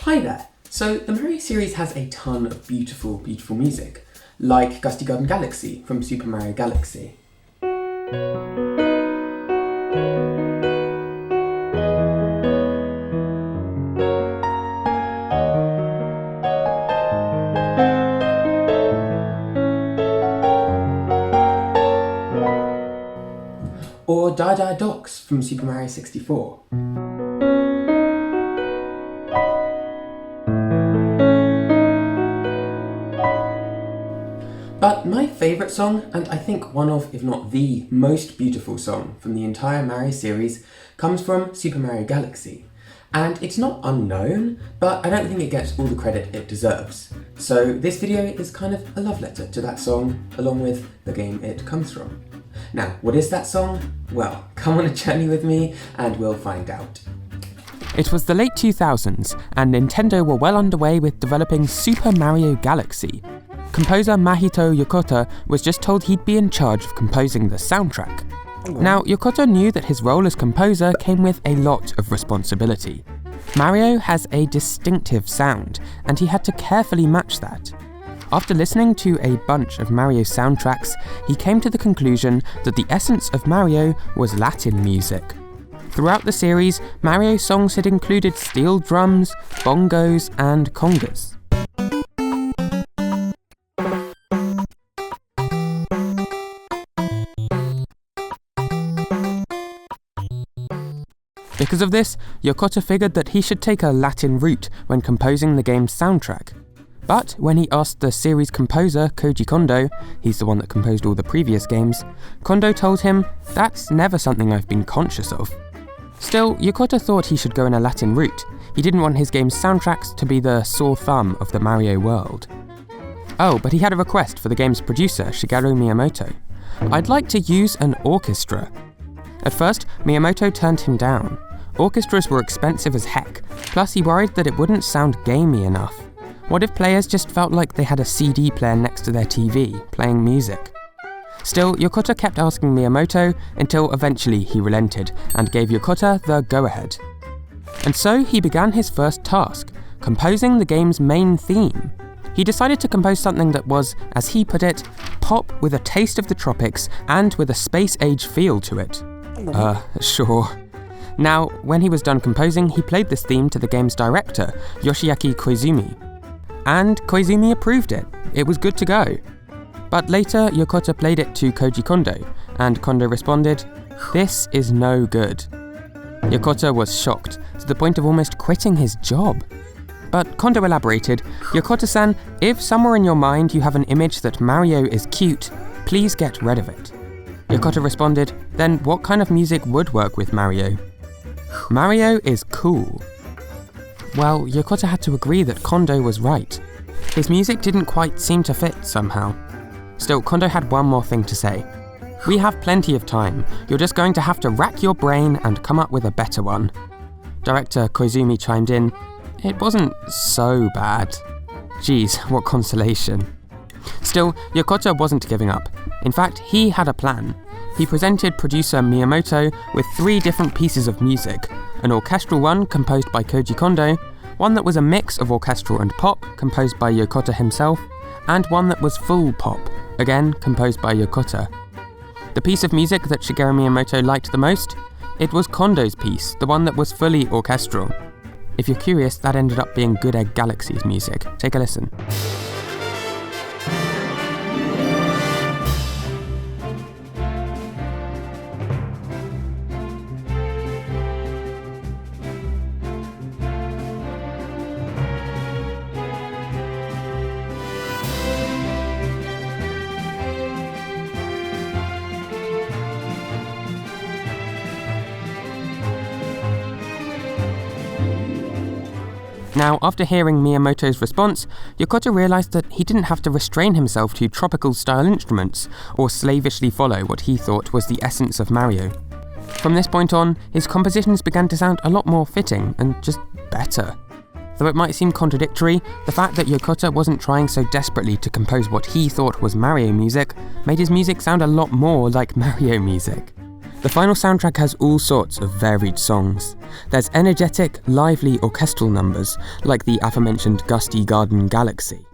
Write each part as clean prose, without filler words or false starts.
Hi there! So, the Mario series has a ton of beautiful, beautiful music, like Gusty Garden Galaxy from Super Mario Galaxy. Or Die Die Docks from Super Mario 64. But my favourite song, and I think one of, if not the most beautiful song from the entire Mario series, comes from Super Mario Galaxy. And it's not unknown, but I don't think it gets all the credit it deserves. So this video is kind of a love letter to that song, along with the game it comes from. Now, what is that song? Well, come on a journey with me and we'll find out. It was the late 2000s, and Nintendo were well underway with developing Super Mario Galaxy. Composer Mahito Yokota was just told he'd be in charge of composing the soundtrack. Now, Yokota knew that his role as composer came with a lot of responsibility. Mario has a distinctive sound, and he had to carefully match that. After listening to a bunch of Mario soundtracks, he came to the conclusion that the essence of Mario was Latin music. Throughout the series, Mario songs had included steel drums, bongos, and congas. Because of this, Yokota figured that he should take a Latin route when composing the game's soundtrack. But when he asked the series composer Koji Kondo, he's the one that composed all the previous games, Kondo told him, "That's never something I've been conscious of." Still, Yokota thought he should go in a Latin route. He didn't want his game's soundtracks to be the sore thumb of the Mario world. Oh, but he had a request for the game's producer, Shigeru Miyamoto. "I'd like to use an orchestra." At first, Miyamoto turned him down. Orchestras were expensive as heck, plus he worried that it wouldn't sound gamey enough. What if players just felt like they had a CD player next to their TV, playing music? Still, Yokota kept asking Miyamoto until eventually he relented and gave Yokota the go-ahead. And so he began his first task, composing the game's main theme. He decided to compose something that was, as he put it, pop with a taste of the tropics and with a space-age feel to it. Sure. Now, when he was done composing, he played this theme to the game's director, Yoshiaki Koizumi. And Koizumi approved it. It was good to go. But later, Yokota played it to Koji Kondo, and Kondo responded, "This is no good." Yokota was shocked, to the point of almost quitting his job. But Kondo elaborated, "Yokota-san, if somewhere in your mind you have an image that Mario is cute, please get rid of it." Yokota responded, "Then what kind of music would work with Mario?" "Mario is cool." Well, Yokota had to agree that Kondo was right. His music didn't quite seem to fit somehow. Still, Kondo had one more thing to say. "We have plenty of time. You're just going to have to rack your brain and come up with a better one." Director Koizumi chimed in, "It wasn't so bad." Geez, what consolation. Still, Yokota wasn't giving up. In fact, he had a plan. He presented producer Miyamoto with 3 different pieces of music, an orchestral one composed by Koji Kondo, one that was a mix of orchestral and pop composed by Yokota himself, and one that was full pop, again composed by Yokota. The piece of music that Shigeru Miyamoto liked the most? It was Kondo's piece, the one that was fully orchestral. If you're curious, that ended up being Good Egg Galaxy's music. Take a listen. Now, after hearing Miyamoto's response, Yokota realised that he didn't have to restrain himself to tropical-style instruments, or slavishly follow what he thought was the essence of Mario. From this point on, his compositions began to sound a lot more fitting, and just better. Though it might seem contradictory, the fact that Yokota wasn't trying so desperately to compose what he thought was Mario music made his music sound a lot more like Mario music. The final soundtrack has all sorts of varied songs. There's energetic, lively orchestral numbers, like the aforementioned Gusty Garden Galaxy.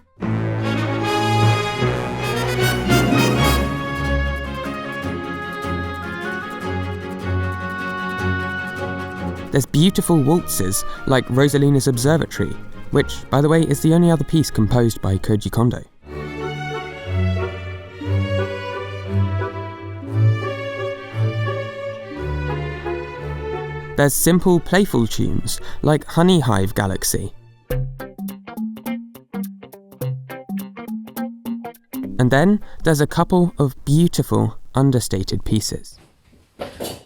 There's beautiful waltzes, like Rosalina's Observatory, which, by the way, is the only other piece composed by Koji Kondo. There's simple, playful tunes, like Honey Hive Galaxy. And then there's a couple of beautiful, understated pieces.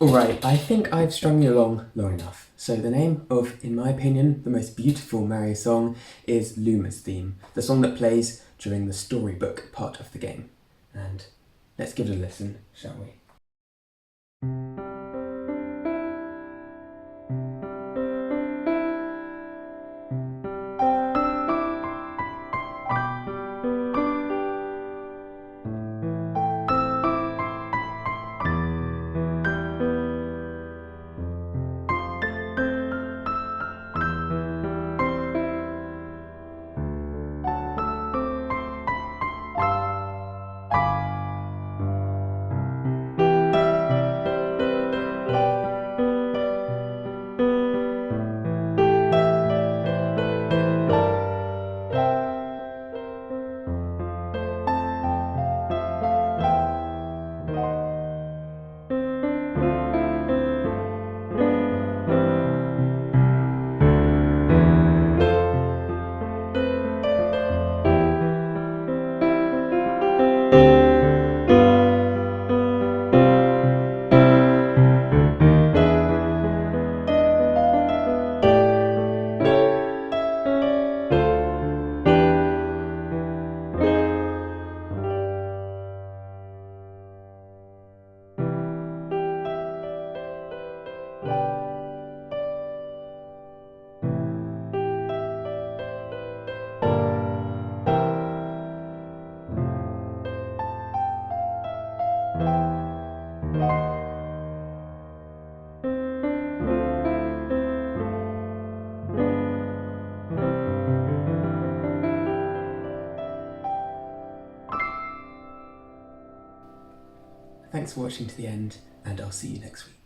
Alright, I think I've strung you along long enough. So the name of, in my opinion, the most beautiful Mario song is Luma's Theme, the song that plays during the storybook part of the game. And let's give it a listen, shall we? Thanks for watching to the end, and I'll see you next week.